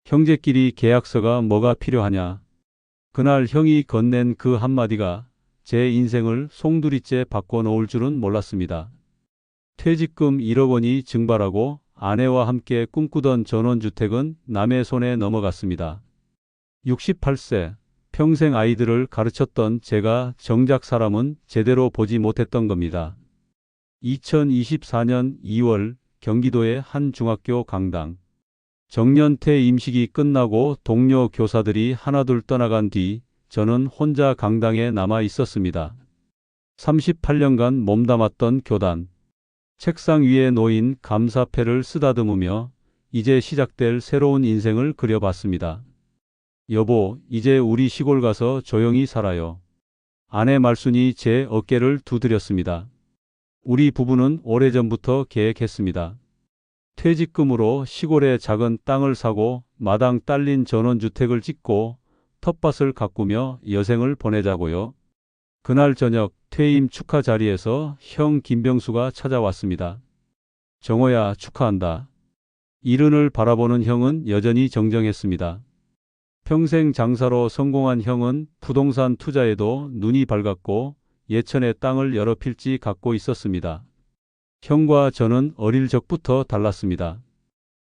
형제끼리 계약서가 뭐가 필요하냐. 그날 형이 건넨 그 한마디가 제 인생을 송두리째 바꿔놓을 줄은 몰랐습니다. 퇴직금 1억 원이 증발하고 아내와 함께 꿈꾸던 전원주택은 남의 손에 넘어갔습니다. 68세, 평생 아이들을 가르쳤던 제가 정작 사람은 제대로 보지 못했던 겁니다. 2024년 2월 경기도의 한 중학교 강당. 정년퇴 임식이 끝나고 동료 교사들이 하나둘 떠나간 뒤 저는 혼자 강당에 남아 있었습니다. 38년간 몸담았던 교단. 책상 위에 놓인 감사패를 쓰다듬으며 이제 시작될 새로운 인생을 그려봤습니다. 여보, 이제 우리 시골 가서 조용히 살아요. 아내 말순이 제 어깨를 두드렸습니다. 우리 부부는 오래전부터 계획했습니다. 퇴직금으로 시골에 작은 땅을 사고 마당 딸린 전원주택을 짓고 텃밭을 가꾸며 여생을 보내자고요. 그날 저녁 퇴임 축하 자리에서 형 김병수가 찾아왔습니다. 정호야, 축하한다. 이른을 바라보는 형은 여전히 정정했습니다. 평생 장사로 성공한 형은 부동산 투자에도 눈이 밝았고 예천의 땅을 여러 필지 갖고 있었습니다. 형과 저는 어릴 적부터 달랐습니다.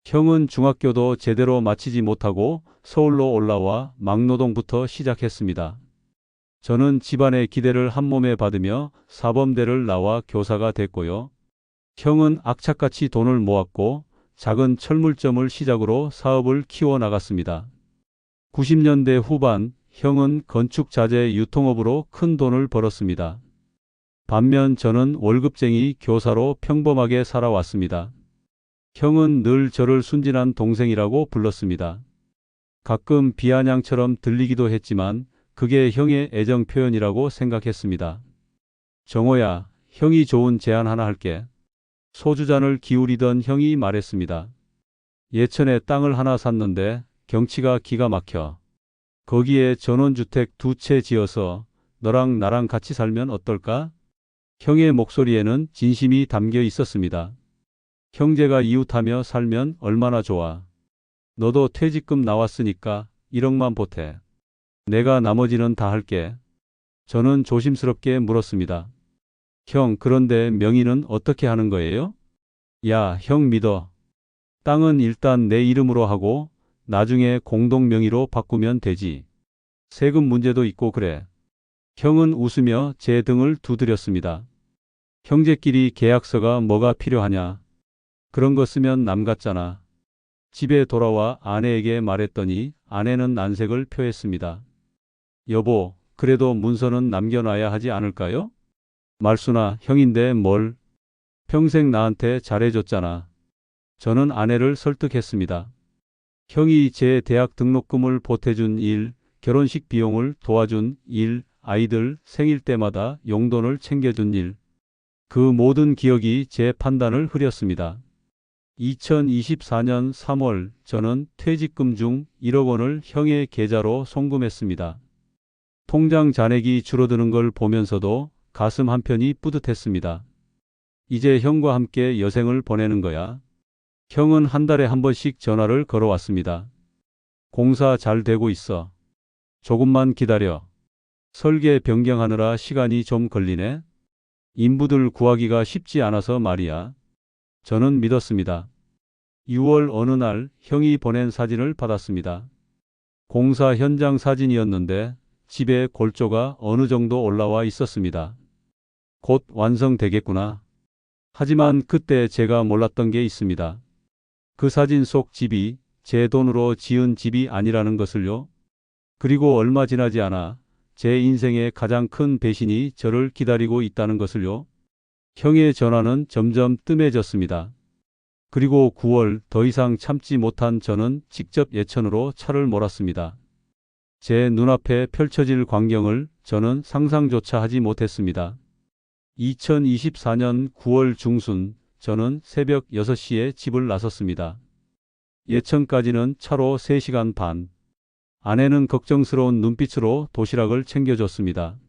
형은 중학교도 제대로 마치지 못하고 서울로 올라와 막노동부터 시작했습니다. 저는 집안의 기대를 한몸에 받으며 사범대를 나와 교사가 됐고요. 형은 악착같이 돈을 모았고 작은 철물점을 시작으로 사업을 키워나갔습니다. 90년대 후반 형은 건축자재 유통업으로 큰 돈을 벌었습니다. 반면 저는 월급쟁이 교사로 평범하게 살아왔습니다. 형은 늘 저를 순진한 동생이라고 불렀습니다. 가끔 비아냥처럼 들리기도 했지만 그게 형의 애정 표현이라고 생각했습니다. 정호야, 형이 좋은 제안 하나 할게. 소주잔을 기울이던 형이 말했습니다. 예천에 땅을 하나 샀는데 경치가 기가 막혀. 거기에 전원주택 2채 지어서 너랑 나랑 같이 살면 어떨까? 형의 목소리에는 진심이 담겨 있었습니다. 형제가 이웃하며 살면 얼마나 좋아. 너도 퇴직금 나왔으니까 1억만 보태. 내가 나머지는 다 할게. 저는 조심스럽게 물었습니다. 형, 그런데 명의는 어떻게 하는 거예요? 야, 형 믿어. 땅은 일단 내 이름으로 하고 나중에 공동 명의로 바꾸면 되지. 세금 문제도 있고 그래. 형은 웃으며 제 등을 두드렸습니다. 형제끼리 계약서가 뭐가 필요하냐. 그런 거 쓰면 남 같잖아. 집에 돌아와 아내에게 말했더니 아내는 난색을 표했습니다. 여보, 그래도 문서는 남겨놔야 하지 않을까요? 말순아, 형인데 뭘. 평생 나한테 잘해줬잖아. 저는 아내를 설득했습니다. 형이 제 대학 등록금을 보태준 일, 결혼식 비용을 도와준 일, 아이들 생일 때마다 용돈을 챙겨준 일. 그 모든 기억이 제 판단을 흐렸습니다. 2024년 3월 저는 퇴직금 중 1억 원을 형의 계좌로 송금했습니다. 통장 잔액이 줄어드는 걸 보면서도 가슴 한편이 뿌듯했습니다. 이제 형과 함께 여생을 보내는 거야. 형은 한 달에 한 번씩 전화를 걸어왔습니다. 공사 잘 되고 있어. 조금만 기다려. 설계 변경하느라 시간이 좀 걸리네. 인부들 구하기가 쉽지 않아서 말이야. 저는 믿었습니다. 6월 어느 날 형이 보낸 사진을 받았습니다. 공사 현장 사진이었는데 집에 골조가 어느 정도 올라와 있었습니다. 곧 완성되겠구나. 하지만 그때 제가 몰랐던 게 있습니다. 그 사진 속 집이 제 돈으로 지은 집이 아니라는 것을요. 그리고 얼마 지나지 않아 제 인생의 가장 큰 배신이 저를 기다리고 있다는 것을요. 형의 전화는 점점 뜸해졌습니다. 그리고 9월 더 이상 참지 못한 저는 직접 예천으로 차를 몰았습니다. 제 눈앞에 펼쳐질 광경을 저는 상상조차 하지 못했습니다. 2024년 9월 중순 저는 새벽 6시에 집을 나섰습니다. 예천까지는 차로 3시간 반. 아내는 걱정스러운 눈빛으로 도시락을 챙겨줬습니다.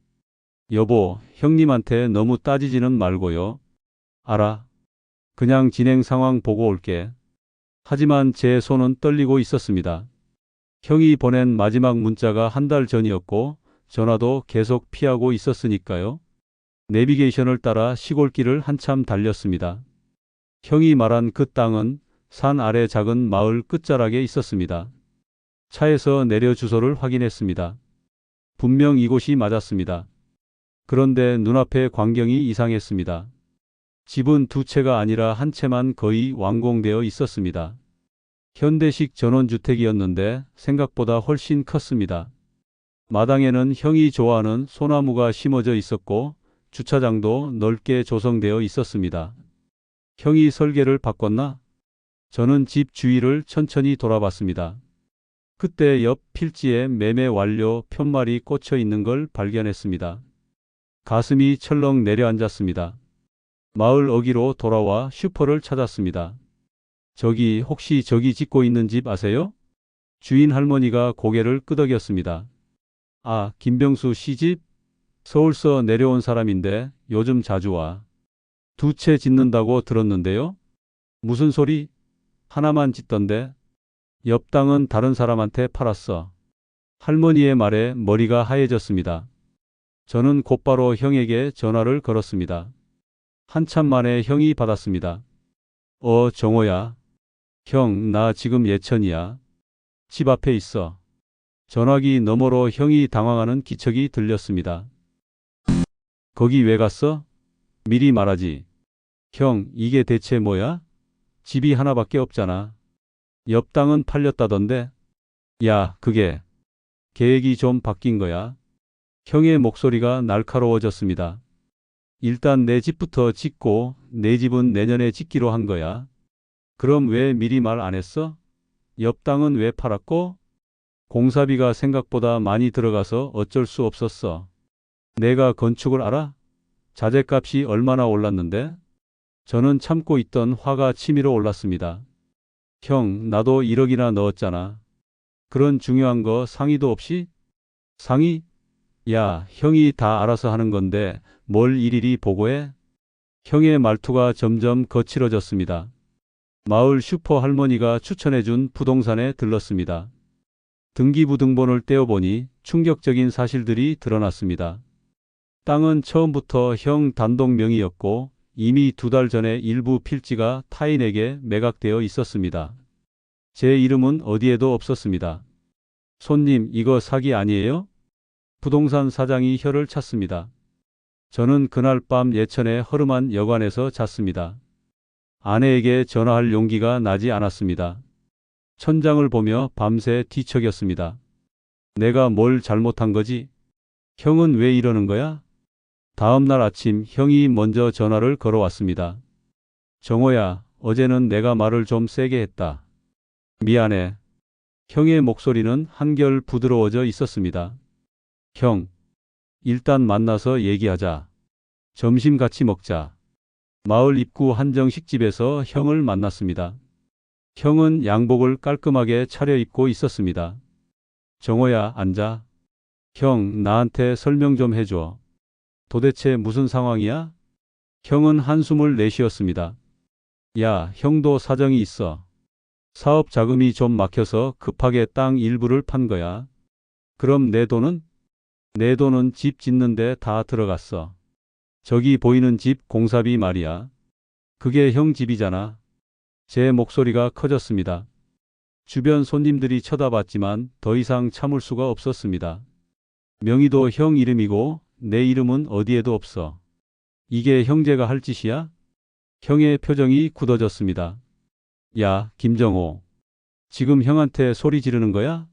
여보, 형님한테 너무 따지지는 말고요. 알아. 그냥 진행 상황 보고 올게. 하지만 제 손은 떨리고 있었습니다. 형이 보낸 마지막 문자가 한 달 전이었고 전화도 계속 피하고 있었으니까요. 내비게이션을 따라 시골길을 한참 달렸습니다. 형이 말한 그 땅은 산 아래 작은 마을 끝자락에 있었습니다. 차에서 내려 주소를 확인했습니다. 분명 이곳이 맞았습니다. 그런데 눈앞의 광경이 이상했습니다. 집은 두 채가 아니라 한 채만 거의 완공되어 있었습니다. 현대식 전원주택이었는데 생각보다 훨씬 컸습니다. 마당에는 형이 좋아하는 소나무가 심어져 있었고 주차장도 넓게 조성되어 있었습니다. 형이 설계를 바꿨나? 저는 집 주위를 천천히 돌아봤습니다. 그때 옆 필지에 매매 완료 편말이 꽂혀 있는 걸 발견했습니다. 가슴이 철렁 내려앉았습니다. 마을 어귀로 돌아와 슈퍼를 찾았습니다. 저기 혹시 저기 짓고 있는 집 아세요? 주인 할머니가 고개를 끄덕였습니다. 아, 김병수 씨 집? 서울서 내려온 사람인데 요즘 자주 와. 두 채 짓는다고 들었는데요? 무슨 소리? 하나만 짓던데. 옆 땅은 다른 사람한테 팔았어. 할머니의 말에 머리가 하얘졌습니다. 저는 곧바로 형에게 전화를 걸었습니다. 한참 만에 형이 받았습니다. 정호야. 형, 나 지금 예천이야. 집 앞에 있어. 전화기 너머로 형이 당황하는 기척이 들렸습니다. 거기 왜 갔어? 미리 말하지. 형, 이게 대체 뭐야? 집이 하나밖에 없잖아. 옆 땅은 팔렸다던데. 야, 그게 계획이 좀 바뀐 거야. 형의 목소리가 날카로워졌습니다. 일단 내 집부터 짓고 내 집은 내년에 짓기로 한 거야. 그럼 왜 미리 말 안 했어? 옆 땅은 왜 팔았고? 공사비가 생각보다 많이 들어가서 어쩔 수 없었어. 내가 건축을 알아? 자재값이 얼마나 올랐는데? 저는 참고 있던 화가 치밀어 올랐습니다. 형, 나도 1억이나 넣었잖아. 그런 중요한 거 상의도 없이? 상의? 야, 형이 다 알아서 하는 건데 뭘 일일이 보고해? 형의 말투가 점점 거칠어졌습니다. 마을 슈퍼 할머니가 추천해준 부동산에 들렀습니다. 등기부 등본을 떼어보니 충격적인 사실들이 드러났습니다. 땅은 처음부터 형 단독 명의였고 이미 2달 전에 일부 필지가 타인에게 매각되어 있었습니다. 제 이름은 어디에도 없었습니다. 손님, 이거 사기 아니에요? 부동산 사장이 혀를 찼습니다. 저는 그날 밤 예천의 허름한 여관에서 잤습니다. 아내에게 전화할 용기가 나지 않았습니다. 천장을 보며 밤새 뒤척였습니다. 내가 뭘 잘못한 거지? 형은 왜 이러는 거야? 다음 날 아침 형이 먼저 전화를 걸어왔습니다. 정호야, 어제는 내가 말을 좀 세게 했다. 미안해. 형의 목소리는 한결 부드러워져 있었습니다. 형, 일단 만나서 얘기하자. 점심 같이 먹자. 마을 입구 한정식집에서 형을 만났습니다. 형은 양복을 깔끔하게 차려입고 있었습니다. 정호야, 앉아. 형, 나한테 설명 좀 해줘. 도대체 무슨 상황이야? 형은 한숨을 내쉬었습니다. 야, 형도 사정이 있어. 사업 자금이 좀 막혀서 급하게 땅 일부를 판 거야. 그럼 내 돈은? 내 돈은 집 짓는데 다 들어갔어. 저기 보이는 집 공사비 말이야. 그게 형 집이잖아. 제 목소리가 커졌습니다. 주변 손님들이 쳐다봤지만 더 이상 참을 수가 없었습니다. 명의도 형 이름이고 내 이름은 어디에도 없어. 이게 형제가 할 짓이야? 형의 표정이 굳어졌습니다. 야, 김정호. 지금 형한테 소리 지르는 거야?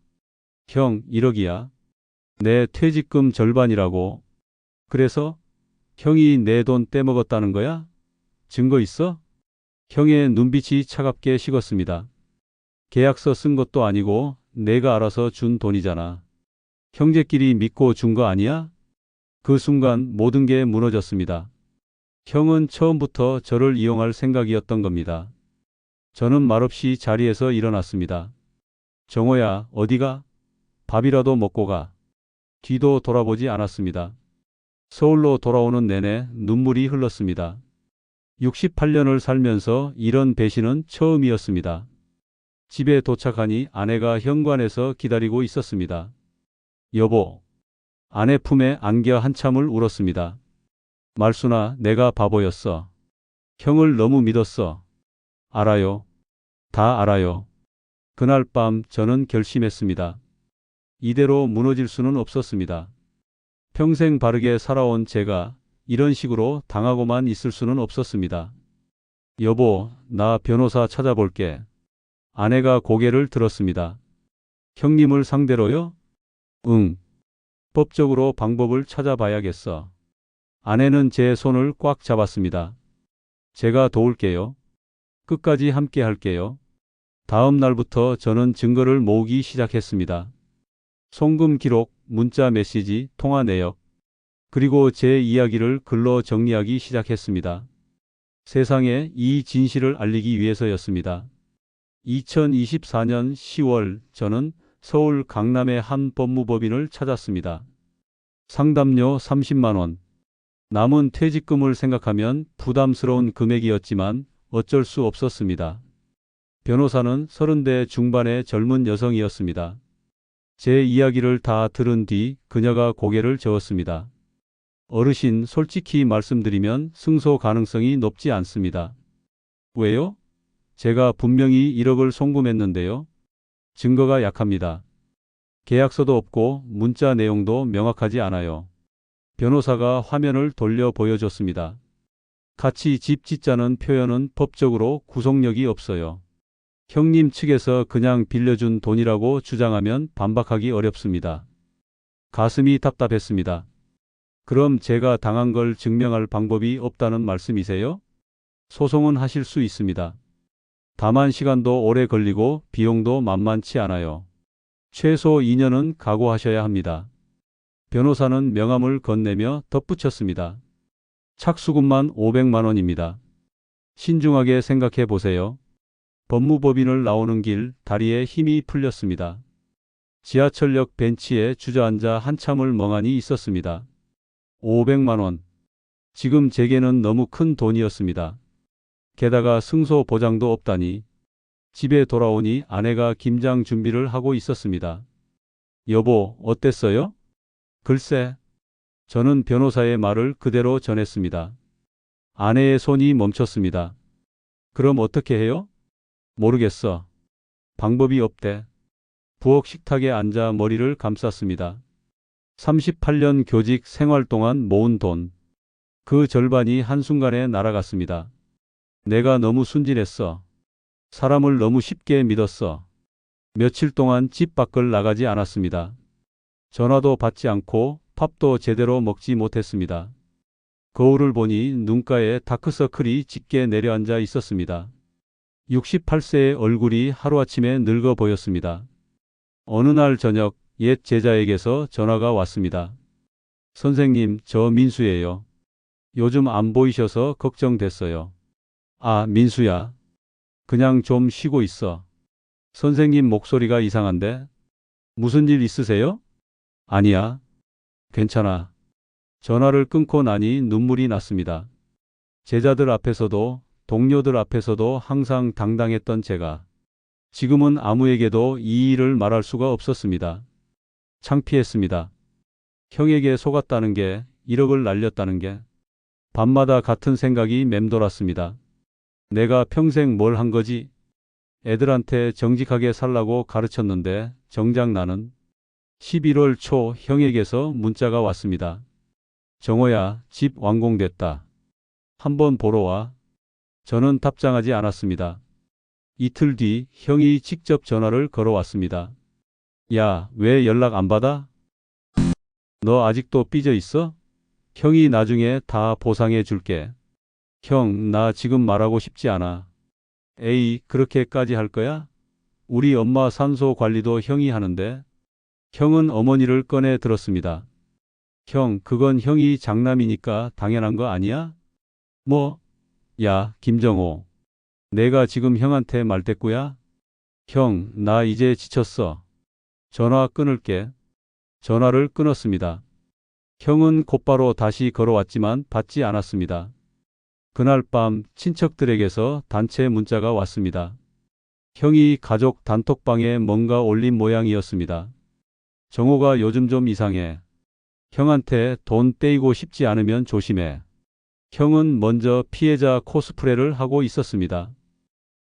형, 1억이야. 내 퇴직금 절반이라고. 그래서 형이 내 돈 떼먹었다는 거야? 증거 있어? 형의 눈빛이 차갑게 식었습니다. 계약서 쓴 것도 아니고 내가 알아서 준 돈이잖아. 형제끼리 믿고 준 거 아니야? 그 순간 모든 게 무너졌습니다. 형은 처음부터 저를 이용할 생각이었던 겁니다. 저는 말없이 자리에서 일어났습니다. 정호야, 어디가? 밥이라도 먹고 가. 뒤도 돌아보지 않았습니다. 서울로 돌아오는 내내 눈물이 흘렀습니다. 68년을 살면서 이런 배신은 처음이었습니다. 집에 도착하니 아내가 현관에서 기다리고 있었습니다. 여보. 아내 품에 안겨 한참을 울었습니다. 말순아, 내가 바보였어. 형을 너무 믿었어. 알아요. 다 알아요. 그날 밤 저는 결심했습니다. 이대로 무너질 수는 없었습니다. 평생 바르게 살아온 제가 이런 식으로 당하고만 있을 수는 없었습니다. 여보, 나 변호사 찾아볼게. 아내가 고개를 들었습니다. 형님을 상대로요? 응. 법적으로 방법을 찾아봐야겠어. 아내는 제 손을 꽉 잡았습니다. 제가 도울게요. 끝까지 함께 할게요. 다음 날부터 저는 증거를 모으기 시작했습니다. 송금 기록, 문자 메시지, 통화 내역, 그리고 제 이야기를 글로 정리하기 시작했습니다. 세상에 이 진실을 알리기 위해서였습니다. 2024년 10월 저는 서울 강남의 한 법무법인을 찾았습니다. 상담료 30만 원. 남은 퇴직금을 생각하면 부담스러운 금액이었지만 어쩔 수 없었습니다. 변호사는 30대 중반의 젊은 여성이었습니다. 제 이야기를 다 들은 뒤 그녀가 고개를 저었습니다. 어르신, 솔직히 말씀드리면 승소 가능성이 높지 않습니다. 왜요? 제가 분명히 1억을 송금했는데요. 증거가 약합니다. 계약서도 없고 문자 내용도 명확하지 않아요. 변호사가 화면을 돌려 보여줬습니다. 같이 집 짓자는 표현은 법적으로 구속력이 없어요. 형님 측에서 그냥 빌려준 돈이라고 주장하면 반박하기 어렵습니다. 가슴이 답답했습니다. 그럼 제가 당한 걸 증명할 방법이 없다는 말씀이세요? 소송은 하실 수 있습니다. 다만 시간도 오래 걸리고 비용도 만만치 않아요. 최소 2년은 각오하셔야 합니다. 변호사는 명함을 건네며 덧붙였습니다. 착수금만 500만 원입니다. 신중하게 생각해 보세요. 법무법인을 나오는 길 다리에 힘이 풀렸습니다. 지하철역 벤치에 주저앉아 한참을 멍하니 있었습니다. 500만 원. 지금 제게는 너무 큰 돈이었습니다. 게다가 승소 보장도 없다니. 집에 돌아오니 아내가 김장 준비를 하고 있었습니다. 여보, 어땠어요? 글쎄. 저는 변호사의 말을 그대로 전했습니다. 아내의 손이 멈췄습니다. 그럼 어떻게 해요? 모르겠어. 방법이 없대. 부엌 식탁에 앉아 머리를 감쌌습니다. 38년 교직 생활 동안 모은 돈. 그 절반이 한순간에 날아갔습니다. 내가 너무 순진했어. 사람을 너무 쉽게 믿었어. 며칠 동안 집 밖을 나가지 않았습니다. 전화도 받지 않고 밥도 제대로 먹지 못했습니다. 거울을 보니 눈가에 다크서클이 짙게 내려앉아 있었습니다. 68세의 얼굴이 하루아침에 늙어 보였습니다. 어느 날 저녁 옛 제자에게서 전화가 왔습니다. 선생님, 저 민수예요. 요즘 안 보이셔서 걱정됐어요. 아, 민수야. 그냥 좀 쉬고 있어. 선생님 목소리가 이상한데? 무슨 일 있으세요? 아니야. 괜찮아. 전화를 끊고 나니 눈물이 났습니다. 제자들 앞에서도 동료들 앞에서도 항상 당당했던 제가 지금은 아무에게도 이 일을 말할 수가 없었습니다. 창피했습니다. 형에게 속았다는 게 1억을 날렸다는 게 밤마다 같은 생각이 맴돌았습니다. 내가 평생 뭘 한 거지? 애들한테 정직하게 살라고 가르쳤는데 정작 나는 11월 초 형에게서 문자가 왔습니다. 정호야, 집 완공됐다. 한번 보러 와. 저는 답장하지 않았습니다. 이틀 뒤 형이 직접 전화를 걸어왔습니다. 야, 왜 연락 안 받아? 너 아직도 삐져 있어? 형이 나중에 다 보상해 줄게. 형, 나 지금 말하고 싶지 않아. 에이, 그렇게까지 할 거야? 우리 엄마 산소 관리도 형이 하는데. 형은 어머니를 꺼내 들었습니다. 형, 그건 형이 장남이니까 당연한 거 아니야? 뭐? 야, 김정호. 내가 지금 형한테 말대꾸야? 형, 나 이제 지쳤어. 전화 끊을게. 전화를 끊었습니다. 형은 곧바로 다시 걸어왔지만 받지 않았습니다. 그날 밤 친척들에게서 단체 문자가 왔습니다. 형이 가족 단톡방에 뭔가 올린 모양이었습니다. 정호가 요즘 좀 이상해. 형한테 돈 떼이고 싶지 않으면 조심해. 형은 먼저 피해자 코스프레를 하고 있었습니다.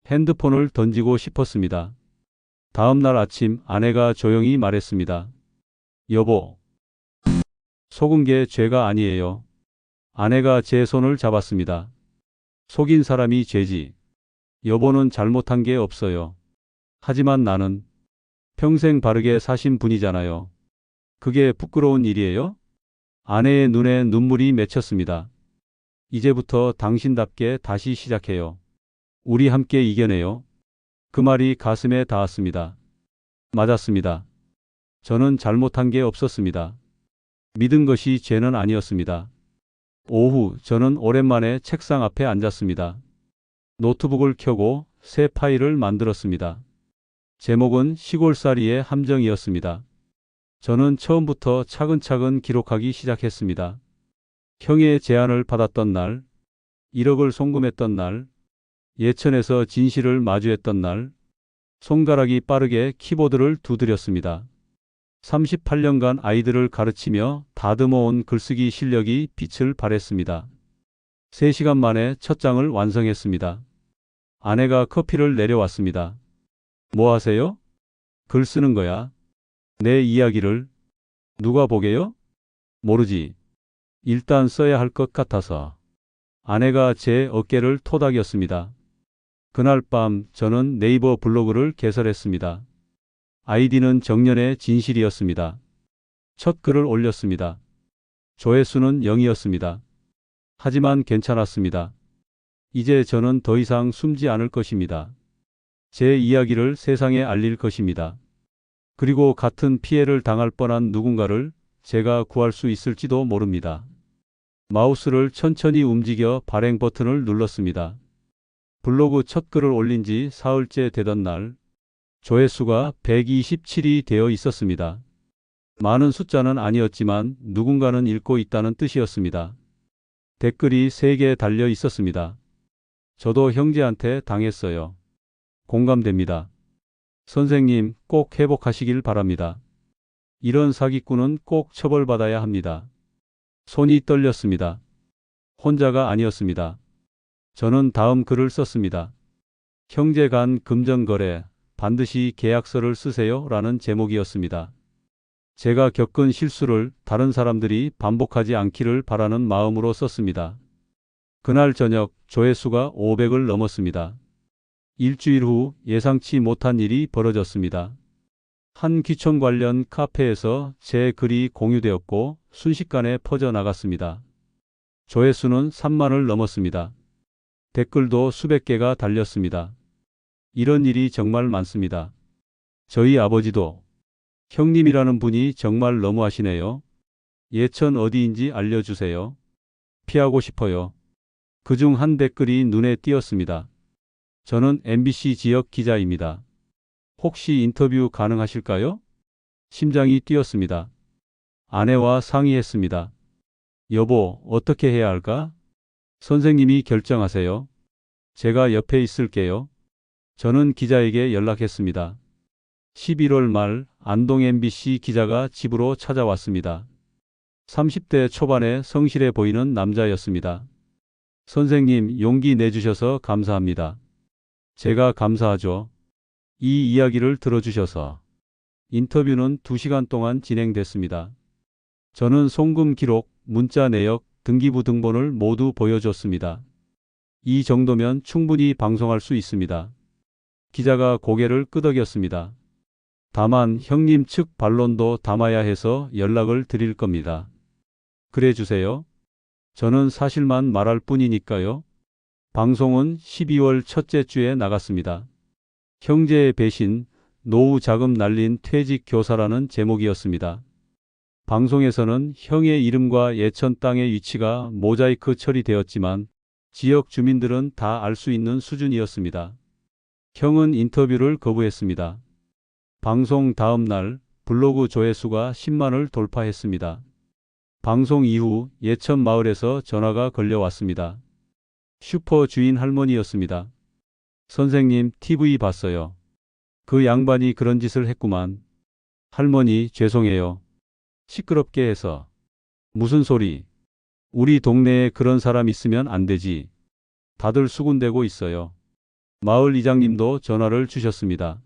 핸드폰을 던지고 싶었습니다. 다음 날 아침 아내가 조용히 말했습니다. 여보, 속은 게 죄가 아니에요. 아내가 제 손을 잡았습니다. 속인 사람이 죄지. 여보는 잘못한 게 없어요. 하지만 나는 평생 바르게 사신 분이잖아요. 그게 부끄러운 일이에요? 아내의 눈에 눈물이 맺혔습니다. 이제부터 당신답게 다시 시작해요. 우리 함께 이겨내요. 그 말이 가슴에 닿았습니다. 맞았습니다. 저는 잘못한 게 없었습니다. 믿은 것이 죄는 아니었습니다. 오후 저는 오랜만에 책상 앞에 앉았습니다. 노트북을 켜고 새 파일을 만들었습니다. 제목은 시골살이의 함정이었습니다. 저는 처음부터 차근차근 기록하기 시작했습니다. 형의 제안을 받았던 날, 1억을 송금했던 날, 예천에서 진실을 마주했던 날, 손가락이 빠르게 키보드를 두드렸습니다. 38년간 아이들을 가르치며 다듬어온 글쓰기 실력이 빛을 발했습니다. 3시간 만에 첫 장을 완성했습니다. 아내가 커피를 내려왔습니다. 뭐 하세요? 글 쓰는 거야. 내 이야기를. 누가 보게요? 모르지. 일단 써야 할 것 같아서. 아내가 제 어깨를 토닥였습니다. 그날 밤 저는 네이버 블로그를 개설했습니다. 아이디는 정년의 진실이었습니다. 첫 글을 올렸습니다. 조회수는 0이었습니다. 하지만 괜찮았습니다. 이제 저는 더 이상 숨지 않을 것입니다. 제 이야기를 세상에 알릴 것입니다. 그리고 같은 피해를 당할 뻔한 누군가를 제가 구할 수 있을지도 모릅니다. 마우스를 천천히 움직여 발행 버튼을 눌렀습니다. 블로그 첫 글을 올린 지 사흘째 되던 날, 조회수가 127이 되어 있었습니다. 많은 숫자는 아니었지만 누군가는 읽고 있다는 뜻이었습니다. 댓글이 3개 달려 있었습니다. 저도 형제한테 당했어요. 공감됩니다. 선생님, 꼭 회복하시길 바랍니다. 이런 사기꾼은 꼭 처벌받아야 합니다. 손이 떨렸습니다. 혼자가 아니었습니다. 저는 다음 글을 썼습니다. 형제 간 금전거래, 반드시 계약서를 쓰세요 라는 제목이었습니다. 제가 겪은 실수를 다른 사람들이 반복하지 않기를 바라는 마음으로 썼습니다. 그날 저녁 조회수가 500을 넘었습니다. 일주일 후 예상치 못한 일이 벌어졌습니다. 한 귀촌 관련 카페에서 제 글이 공유되었고 순식간에 퍼져나갔습니다. 조회수는 3만을 넘었습니다. 댓글도 수백 개가 달렸습니다. 이런 일이 정말 많습니다. 저희 아버지도 형님이라는 분이 정말 너무하시네요. 예천 어디인지 알려주세요. 피하고 싶어요. 그중 한 댓글이 눈에 띄었습니다. 저는 MBC 지역 기자입니다. 혹시 인터뷰 가능하실까요? 심장이 뛰었습니다. 아내와 상의했습니다. 여보, 어떻게 해야 할까? 선생님이 결정하세요. 제가 옆에 있을게요. 저는 기자에게 연락했습니다. 11월 말 안동 MBC 기자가 집으로 찾아왔습니다. 30대 초반에 성실해 보이는 남자였습니다. 선생님, 용기 내주셔서 감사합니다. 제가 감사하죠. 이 이야기를 들어주셔서. 인터뷰는 2시간 동안 진행됐습니다. 저는 송금 기록, 문자 내역, 등기부 등본을 모두 보여줬습니다. 이 정도면 충분히 방송할 수 있습니다. 기자가 고개를 끄덕였습니다. 다만 형님 측 반론도 담아야 해서 연락을 드릴 겁니다. 그래 주세요. 저는 사실만 말할 뿐이니까요. 방송은 12월 첫째 주에 나갔습니다. 형제의 배신, 노후 자금 날린 퇴직 교사라는 제목이었습니다. 방송에서는 형의 이름과 예천 땅의 위치가 모자이크 처리되었지만 지역 주민들은 다 알 수 있는 수준이었습니다. 형은 인터뷰를 거부했습니다. 방송 다음 날 블로그 조회수가 10만을 돌파했습니다. 방송 이후 예천 마을에서 전화가 걸려왔습니다. 슈퍼 주인 할머니였습니다. 선생님, TV 봤어요. 그 양반이 그런 짓을 했구만. 할머니, 죄송해요. 시끄럽게 해서. 무슨 소리. 우리 동네에 그런 사람 있으면 안 되지. 다들 수군대고 있어요. 마을 이장님도 전화를 주셨습니다.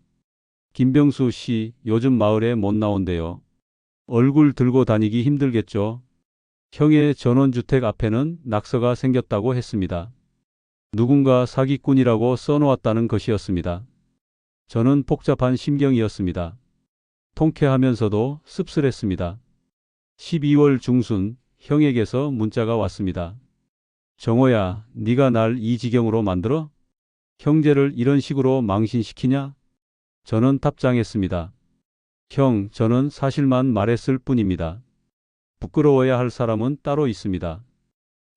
김병수 씨, 요즘 마을에 못 나온대요. 얼굴 들고 다니기 힘들겠죠. 형의 전원주택 앞에는 낙서가 생겼다고 했습니다. 누군가 사기꾼이라고 써놓았다는 것이었습니다. 저는 복잡한 심경이었습니다. 통쾌하면서도 씁쓸했습니다. 12월 중순 형에게서 문자가 왔습니다. 정호야, 네가 날 이 지경으로 만들어? 형제를 이런 식으로 망신시키냐? 저는 답장했습니다. 형, 저는 사실만 말했을 뿐입니다. 부끄러워야 할 사람은 따로 있습니다.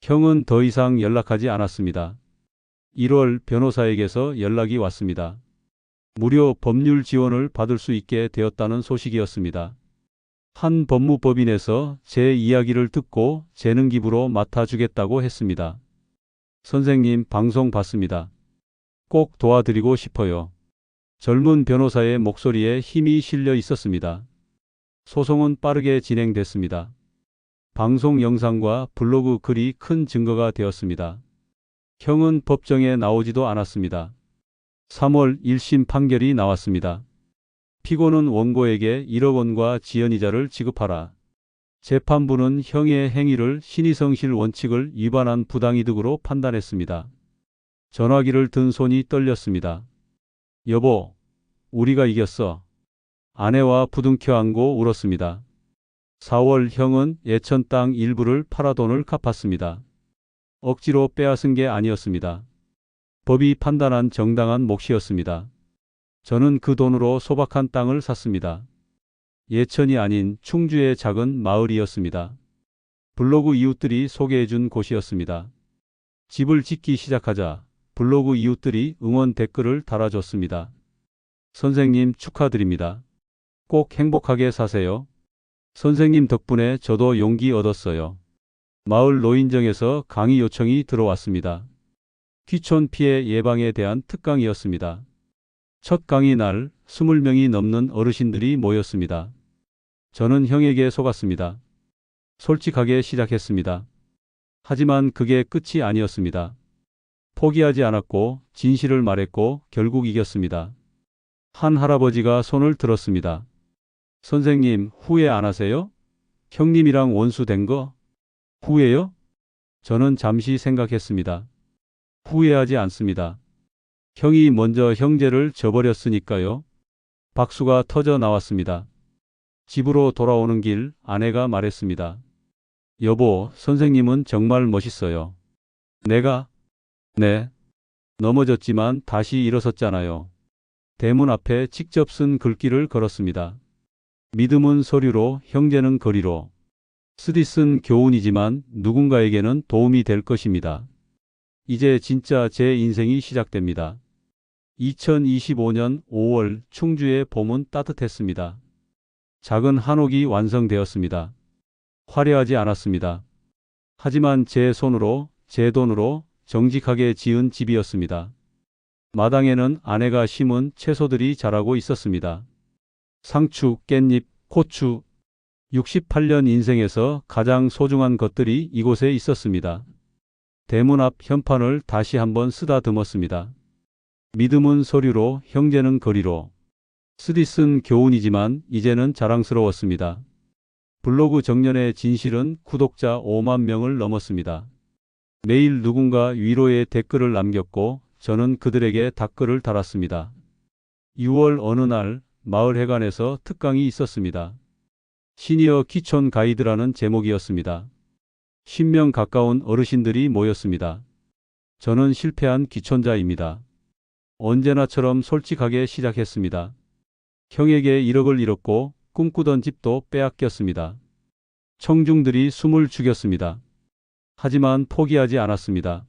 형은 더 이상 연락하지 않았습니다. 1월 변호사에게서 연락이 왔습니다. 무료 법률 지원을 받을 수 있게 되었다는 소식이었습니다. 한 법무법인에서 제 이야기를 듣고 재능 기부로 맡아주겠다고 했습니다. 선생님, 방송 봤습니다. 꼭 도와드리고 싶어요. 젊은 변호사의 목소리에 힘이 실려 있었습니다. 소송은 빠르게 진행됐습니다. 방송 영상과 블로그 글이 큰 증거가 되었습니다. 형은 법정에 나오지도 않았습니다. 3월 1심 판결이 나왔습니다. 피고는 원고에게 1억 원과 지연이자를 지급하라. 재판부는 형의 행위를 신의성실 원칙을 위반한 부당이득으로 판단했습니다. 전화기를 든 손이 떨렸습니다. 여보, 우리가 이겼어. 아내와 부둥켜 안고 울었습니다. 4월 형은 예천 땅 일부를 팔아 돈을 갚았습니다. 억지로 빼앗은 게 아니었습니다. 법이 판단한 정당한 몫이었습니다. 저는 그 돈으로 소박한 땅을 샀습니다. 예천이 아닌 충주의 작은 마을이었습니다. 블로그 이웃들이 소개해준 곳이었습니다. 집을 짓기 시작하자 블로그 이웃들이 응원 댓글을 달아줬습니다. 선생님, 축하드립니다. 꼭 행복하게 사세요. 선생님 덕분에 저도 용기 얻었어요. 마을 노인정에서 강의 요청이 들어왔습니다. 귀촌 피해 예방에 대한 특강이었습니다. 첫 강의 날 20명이 넘는 어르신들이 모였습니다. 저는 형에게 속았습니다. 솔직하게 시작했습니다. 하지만 그게 끝이 아니었습니다. 포기하지 않았고 진실을 말했고 결국 이겼습니다. 한 할아버지가 손을 들었습니다. 선생님, 후회 안 하세요? 형님이랑 원수 된 거? 후회요? 저는 잠시 생각했습니다. 후회하지 않습니다. 형이 먼저 형제를 저버렸으니까요. 박수가 터져 나왔습니다. 집으로 돌아오는 길 아내가 말했습니다. 여보, 선생님은 정말 멋있어요. 내가? 네. 넘어졌지만 다시 일어섰잖아요. 대문 앞에 직접 쓴 글귀를 걸었습니다. 믿음은 서류로, 형제는 거리로. 쓰디쓴 교훈이지만 누군가에게는 도움이 될 것입니다. 이제 진짜 제 인생이 시작됩니다. 2025년 5월 충주의 봄은 따뜻했습니다. 작은 한옥이 완성되었습니다. 화려하지 않았습니다. 하지만 제 손으로, 제 돈으로 정직하게 지은 집이었습니다. 마당에는 아내가 심은 채소들이 자라고 있었습니다. 상추, 깻잎, 고추. 68년 인생에서 가장 소중한 것들이 이곳에 있었습니다. 대문 앞 현판을 다시 한번 쓰다듬었습니다. 믿음은 서류로, 형제는 거리로. 쓰디쓴 교훈이지만 이제는 자랑스러웠습니다. 블로그 정년의 진실은 구독자 5만 명을 넘었습니다. 매일 누군가 위로의 댓글을 남겼고 저는 그들에게 답글을 달았습니다. 6월 어느 날 마을 회관에서 특강이 있었습니다. 시니어 귀촌 가이드라는 제목이었습니다. 10명 가까운 어르신들이 모였습니다. 저는 실패한 귀촌자입니다. 언제나처럼 솔직하게 시작했습니다. 형에게 1억을 잃었고 꿈꾸던 집도 빼앗겼습니다. 청중들이 숨을 죽였습니다. 하지만 포기하지 않았습니다.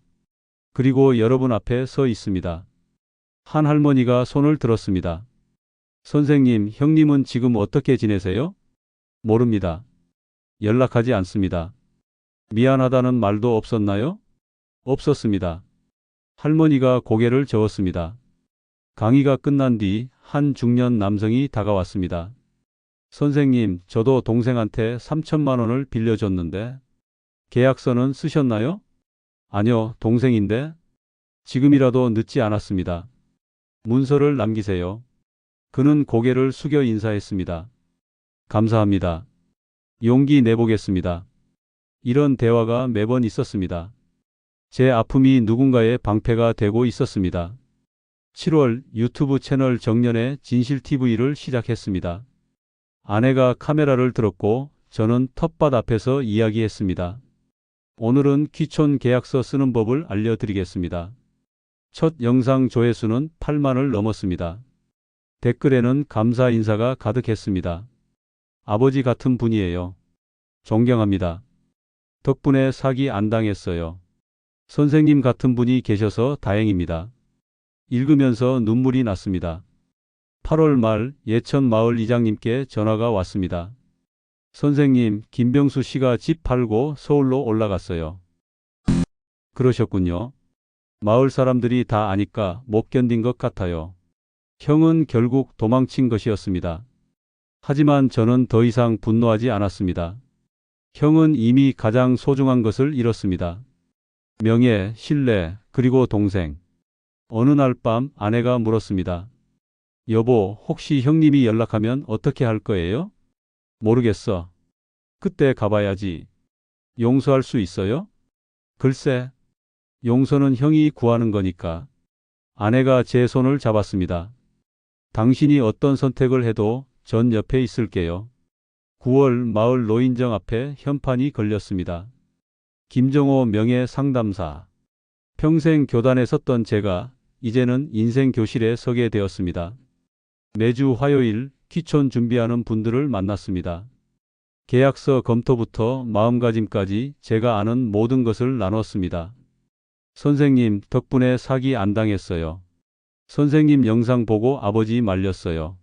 그리고 여러분 앞에 서 있습니다. 한 할머니가 손을 들었습니다. 선생님, 형님은 지금 어떻게 지내세요? 모릅니다. 연락하지 않습니다. 미안하다는 말도 없었나요? 없었습니다. 할머니가 고개를 저었습니다. 강의가 끝난 뒤 한 중년 남성이 다가왔습니다. 선생님, 저도 동생한테 3천만 원을 빌려줬는데 계약서는 쓰셨나요? 아니요, 동생인데 지금이라도 늦지 않았습니다. 문서를 남기세요. 그는 고개를 숙여 인사했습니다. 감사합니다. 용기 내보겠습니다. 이런 대화가 매번 있었습니다. 제 아픔이 누군가의 방패가 되고 있었습니다. 7월 유튜브 채널 정년의 진실TV를 시작했습니다. 아내가 카메라를 들었고 저는 텃밭 앞에서 이야기했습니다. 오늘은 귀촌 계약서 쓰는 법을 알려드리겠습니다. 첫 영상 조회수는 8만을 넘었습니다. 댓글에는 감사 인사가 가득했습니다. 아버지 같은 분이에요. 존경합니다. 덕분에 사기 안 당했어요. 선생님 같은 분이 계셔서 다행입니다. 읽으면서 눈물이 났습니다. 8월 말 예천 마을 이장님께 전화가 왔습니다. 선생님, 김병수 씨가 집 팔고 서울로 올라갔어요. 그러셨군요. 마을 사람들이 다 아니까 못 견딘 것 같아요. 형은 결국 도망친 것이었습니다. 하지만 저는 더 이상 분노하지 않았습니다. 형은 이미 가장 소중한 것을 잃었습니다. 명예, 신뢰, 그리고 동생. 어느 날 밤 아내가 물었습니다. 여보, 혹시 형님이 연락하면 어떻게 할 거예요? 모르겠어. 그때 가봐야지. 용서할 수 있어요? 글쎄, 용서는 형이 구하는 거니까. 아내가 제 손을 잡았습니다. 당신이 어떤 선택을 해도 전 옆에 있을게요. 9월 마을 노인정 앞에 현판이 걸렸습니다. 김정호 명예상담사. 평생 교단에 섰던 제가 이제는 인생 교실에 서게 되었습니다. 매주 화요일 귀촌 준비하는 분들을 만났습니다. 계약서 검토부터 마음가짐까지 제가 아는 모든 것을 나눴습니다. 선생님 덕분에 사기 안 당했어요. 선생님 영상 보고 아버지 말렸어요.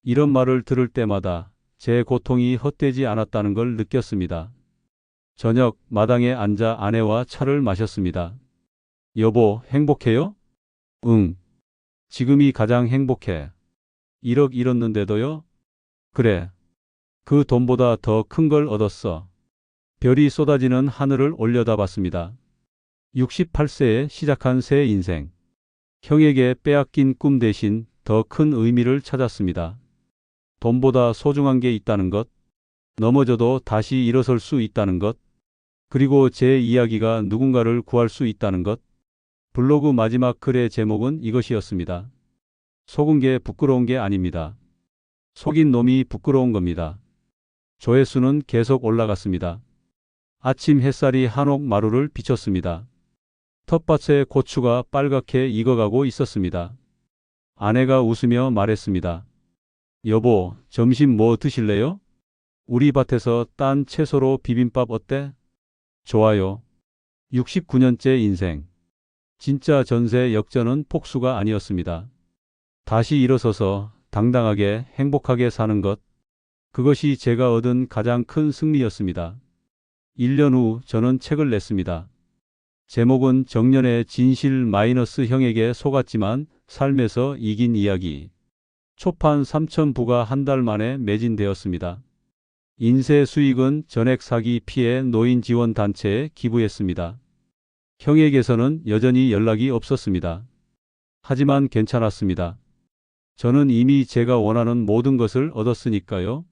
이런 말을 들을 때마다 제 고통이 헛되지 않았다는 걸 느꼈습니다. 저녁 마당에 앉아 아내와 차를 마셨습니다. 여보, 행복해요? 응. 지금이 가장 행복해. 1억 잃었는데도요? 그래. 그 돈보다 더 큰 걸 얻었어. 별이 쏟아지는 하늘을 올려다봤습니다. 68세에 시작한 새 인생. 형에게 빼앗긴 꿈 대신 더 큰 의미를 찾았습니다. 돈보다 소중한 게 있다는 것, 넘어져도 다시 일어설 수 있다는 것, 그리고 제 이야기가 누군가를 구할 수 있다는 것. 블로그 마지막 글의 제목은 이것이었습니다. 속은 게 부끄러운 게 아닙니다. 속인 놈이 부끄러운 겁니다. 조회수는 계속 올라갔습니다. 아침 햇살이 한옥 마루를 비췄습니다. 텃밭의 고추가 빨갛게 익어가고 있었습니다. 아내가 웃으며 말했습니다. 여보, 점심 뭐 드실래요? 우리 밭에서 딴 채소로 비빔밥 어때? 좋아요. 69년째 인생. 진짜 전세 역전은 폭수가 아니었습니다. 다시 일어서서 당당하게 행복하게 사는 것. 그것이 제가 얻은 가장 큰 승리였습니다. 1년 후 저는 책을 냈습니다. 제목은 정년의 진실 마이너스 형에게 속았지만 삶에서 이긴 이야기. 초판 3,000부가 한 달 만에 매진되었습니다. 인쇄 수익은 전액 사기 피해 노인 지원 단체에 기부했습니다. 형에게서는 여전히 연락이 없었습니다. 하지만 괜찮았습니다. 저는 이미 제가 원하는 모든 것을 얻었으니까요.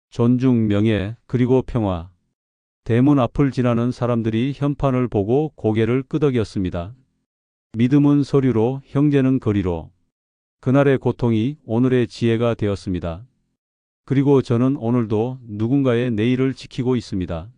존중, 명예, 그리고 평화. 대문 앞을 지나는 사람들이 현판을 보고 고개를 끄덕였습니다. 믿음은 서류로, 형제는 거리로. 그날의 고통이 오늘의 지혜가 되었습니다. 그리고 저는 오늘도 누군가의 내일을 지키고 있습니다.